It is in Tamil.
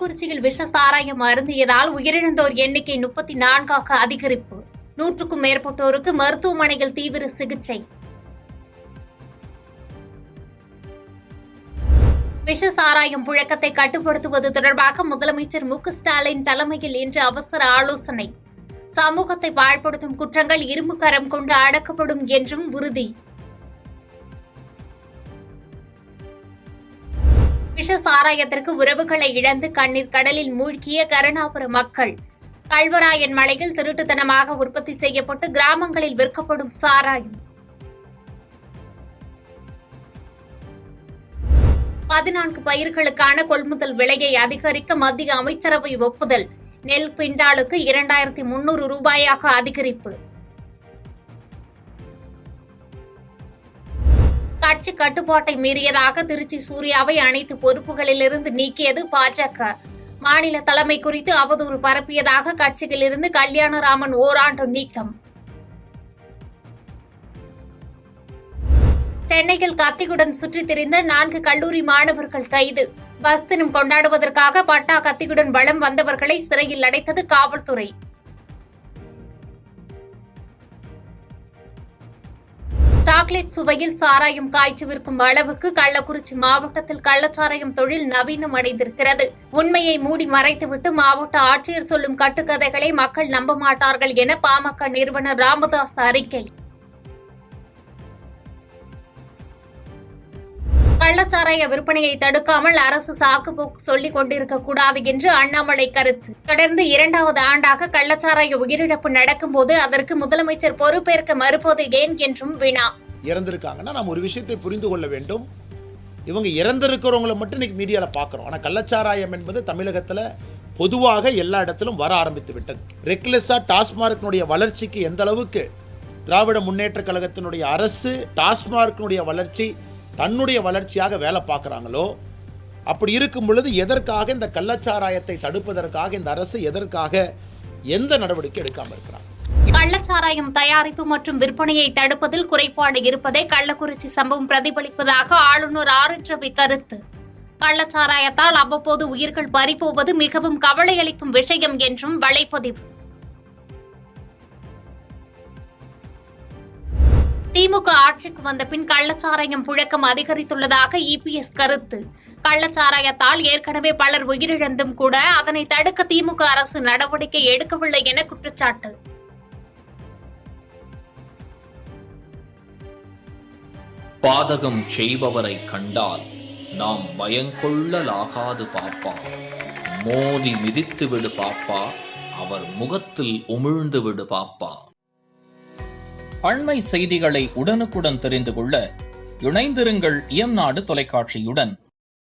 கள்ளக்குறிச்சியில் விஷ சாராயம் அருந்தியதால் உயிரிழந்தோர் எண்ணிக்கை 34ஆக அதிகரிப்பு. 100க்கும் மேற்பட்டோருக்கு மருத்துவமனையில் தீவிர சிகிச்சை. விஷ சாராயம் புழக்கத்தை கட்டுப்படுத்துவது தொடர்பாக முதலமைச்சர் மு.க.ஸ்டாலின் தலைமையில் இன்று அவசர ஆலோசனை. சமூகத்தை பாழ்படுத்தும் குற்றங்கள் இரும்பு கரம் கொண்டு அடக்கப்படும் என்றும் உறுதி. விஷ சாராயத்திற்கு உறவுகளை இழந்து கண்ணீர் கடலில் மூழ்கிய கருணாபுரம் மக்கள். கல்வராயன் மலையில் திருட்டுத்தனமாக உற்பத்தி செய்யப்பட்டு கிராமங்களில் விற்கப்படும் சாராயம். 14 பயிர்களுக்கான கொள்முதல் விலையை அதிகரிக்க மத்திய அமைச்சரவை ஒப்புதல். நெல் குவிண்டாலுக்கு 2300 ரூபாயாக அதிகரிப்பு. கட்சி கட்டுப்பாட்டை மீறியதாக திருச்சி சூர்யாவை அனைத்து பொறுப்புகளிலிருந்து நீக்கியது பாஜக. மாநில தலைமை குறித்து அவதூறு பரப்பியதாக கட்சியிலிருந்து கல்யாணராமன் ஓராண்டு நீக்கம். சென்னையில் கத்தியுடன் சுற்றித் திரிந்த 4 கல்லூரி மாணவர்கள் கைது. பஸ் தினம் கொண்டாடுவதற்காக பட்டா கத்தியுடன் வலம் வந்தவர்களை சிறையில் அடைத்தது காவல்துறை. சாக்லேட் சுவையில் சாராயம் காய்ச்சி விற்கும் அளவுக்கு கள்ளக்குறிச்சி மாவட்டத்தில் கள்ளச்சாராயம் தொழில் நவீனம் அடைந்திருக்கிறது. உண்மையை மூடி மறைத்துவிட்டு மாவட்ட ஆட்சியர் சொல்லும் கட்டுக்கதைகளை மக்கள் நம்ப மாட்டார்கள் என பாமக நிறுவனர் ராமதாஸ் அறிக்கை. கள்ளச்சாராய விற்பனையை தடுக்காமல் அரசு சாக்குப்போக்கு சொல்லிக் கொண்டிருக்கக்கூடாது என்று அண்ணாமலை கருத்து. தொடர்ந்து 2வது ஆண்டாக கள்ளச்சாராய உயிரிழப்பு நடக்கும்போது அதற்கு முதலமைச்சர் பொறுப்பேற்க மறுப்பது ஏன் என்றும் வினா. இறந்திருக்காங்கன்னா நாம் ஒரு விஷயத்தை புரிந்து கொள்ள வேண்டும். இவங்க இறந்திருக்கிறவங்களை மட்டும் இன்னைக்கு மீடியால பார்க்கிறோம். ஆனால் கள்ளச்சாராயம் என்பது தமிழகத்தில் பொதுவாக எல்லா இடத்திலும் வர ஆரம்பித்து விட்டது. ரெக்லெஸ்ஸா டாஸ்மார்க்கினுடைய வளர்ச்சிக்கு எந்த அளவுக்கு திராவிட முன்னேற்ற கழகத்தினுடைய அரசு டாஸ்மார்க்கினுடைய வளர்ச்சி தன்னுடைய வளர்ச்சியாக வேலை பார்க்குறாங்களோ, அப்படி இருக்கும் பொழுது எதற்காக இந்த கள்ளச்சாராயத்தை தடுப்பதற்காக இந்த அரசு எதற்காக எந்த நடவடிக்கை எடுக்காமல் இருக்கிறாங்க? கள்ளச்சாராயம் தயாரிப்பு மற்றும் விற்பனையை தடுப்பதில் குறைபாடு இருப்பதை கள்ளக்குறிச்சி சம்பவம் பிரதிபலிப்பதாக ஆளுநர் ஆர்.என்.ரவி கருத்து. கள்ளச்சாராயத்தால் அவ்வப்போது உயிர்கள் பறிபோவது மிகவும் கவலையளிக்கும் விஷயம் என்றும் வலைப்பதிவு. திமுக ஆட்சிக்கு வந்த பின் கள்ளச்சாராயம் புழக்கம் அதிகரித்துள்ளதாக இபிஎஸ் கருத்து. கள்ளச்சாராயத்தால் ஏற்கனவே பலர் உயிரிழந்தும் கூட அதனை தடுக்க திமுக அரசு நடவடிக்கை எடுக்கவில்லை என குற்றச்சாட்டு. பாதகம் செய்பவரை கண்டால் நாம் பயங்கொள்ளலாகாது பாப்பா. மோதி மிதித்து விடு பாப்பா, அவர் முகத்தில் உமிழ்ந்து விடு பாப்பா. அண்மை செய்திகளை உடனுக்குடன் தெரிந்து கொள்ள இணைந்திருங்கள் இயம்நாடு தொலைக்காட்சியுடன்.